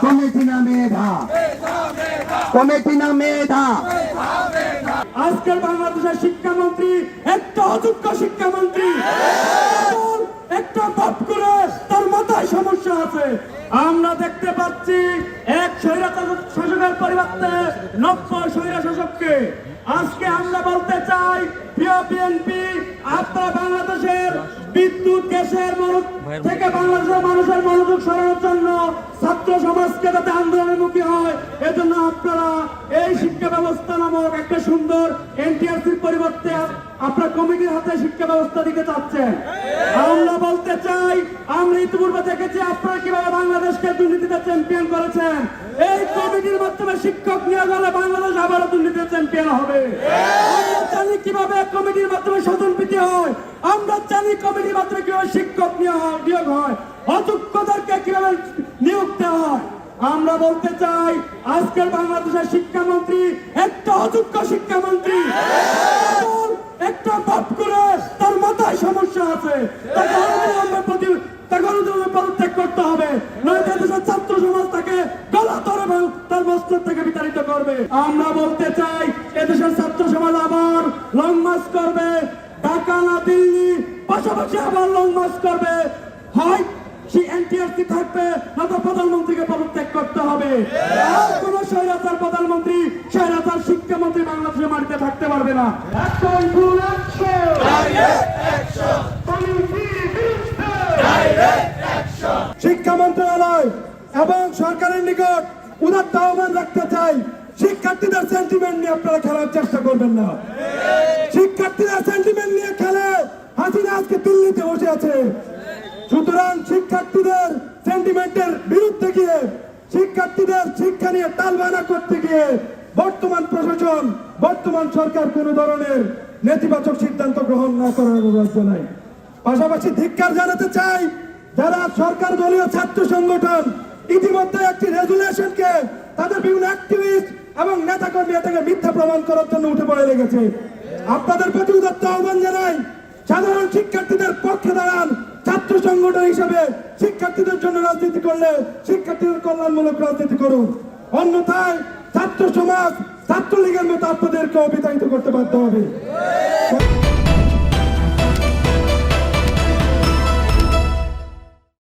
Committee না মেধা, committee না মেধা। আজকের বাংলাদেশের শিক্ষামন্ত্রী একটা অযোগ্য শিক্ষামন্ত্রী, একটা বাপ করে তার মাথায় সমস্যা আছে। আমরা দেখতে পাচ্ছি এক স্বৈরাচার শাসকের পরিবর্তে নব্য স্বৈরা শাসককে। আজকে আমরা বলতে চাই, প্রিয় বিএনপি, আপনারা বাংলাদেশের বিদ্যুৎ গ্যাসের থেকে বাংলাদেশের মানুষের মনোযোগ সরানোর জন্য ছাত্র সমাজকে যাতে আন্দোলনের মুখী হয়, এজন্য আপনারা এই শিক্ষা ব্যবস্থা নামক একটা সুন্দর এনটিআরসির পরিবর্তে আপনার কমিটির হাতে শিক্ষা ব্যবস্থা দিতে চাচ্ছেন। আমরা বলতে চাই, আমরা ইতিপূর্বে দেখেছি আপনারা কিভাবে বাংলাদেশকে দুর্নীতিতে চ্যাম্পিয়ন করেছেন। এই কমিটির মাধ্যমে শিক্ষক নিয়োগ হলে বাংলাদেশ আবারও দুর্নীতিতে চ্যাম্পিয়ন হবে। আমরা জানি কিভাবে কমিটির মাধ্যমে স্বজনপ্রীতি হয়, আমরা জানি কমিটির মাধ্যমে কিভাবে শিক্ষক নিয়োগ হয়, অযোগ্যদেরকে কিভাবে নিয়োগ দেওয়া হয়। আমরা বলতে চাই, আজকের বাংলাদেশের শিক্ষামন্ত্রী একটা অযোগ্য শিক্ষামন্ত্রী, একটা বাপ করে তার মাথায় সমস্যা আছে। তাকে পদত্যাগ করতে হবে, নয়তো দেশের ছাত্র সমাজ তাকে গলা ধরে তার মস্তক থেকে বিতাড়িত করবে। আমরা বলতে চাই, এদেশের ছাত্র সমাজ আবার লং মার্চ করবে, ঢাকা না দিল্লি, পাশাপাশি আবার লং মার্চ করবে। হয় সেই এনটিআরসি থাকবে, নয়তো প্রধানমন্ত্রীকে পদত্যাগ করতে হবে। আর কোন স্বৈরাচার প্রধানমন্ত্রী, স্বৈরাচার শিক্ষামন্ত্রী বাংলাদেশের মাটিতে থাকতে পারবে না। শিক্ষা মন্ত্রণালয় এবং সরকারের নিকট উদাত্ত আহ্বান রাখতে চাই, শিক্ষার্থীদের সেন্টিমেন্ট নিয়ে আপনারা খেলার চেষ্টা করবেন না। শিক্ষার্থীদের সেন্টিমেন্ট নিয়ে খেলে হাসিনা আজকে দিল্লিতে বসে আছে। সুতরাং শিক্ষার্থীদের সেন্টিমেন্টের বিরুদ্ধে গিয়ে, শিক্ষার্থীদের শিক্ষা নিয়ে টালবানা করতে গিয়ে বর্তমান প্রশাসন, বর্তমান সরকার কোন ধরনের নেতিবাচক সিদ্ধান্ত গ্রহণ না করার অনুরোধ জানাই। পাশাপাশি ধিক্কার জানাতে চাই যারা সরকার দলীয় ছাত্র সংগঠন ইতিমধ্যে একটি রেজুলেশনকে তাদের বিভিন্ন অ্যাক্টিভিস্ট এবং নেতাকর্মী এটাকে মিথ্যা প্রমাণ করার জন্য উঠে পড়ে লেগেছে। আপনাদের প্রতি উদাত্ত আহ্বান জানাই, সাধারণ শিক্ষার্থীদের পক্ষে দাঁড়ান। ছাত্র সংগঠন হিসেবে শিক্ষার্থীদের জন্য রাজনীতি করলে শিক্ষার্থীদের কল্যাণমূলক রাজনীতি করুন, অন্যথায় ছাত্র সমাজ ছাত্রলীগের মতো আপনাদেরকে বিতাড়িত করতে বাধ্য হবে।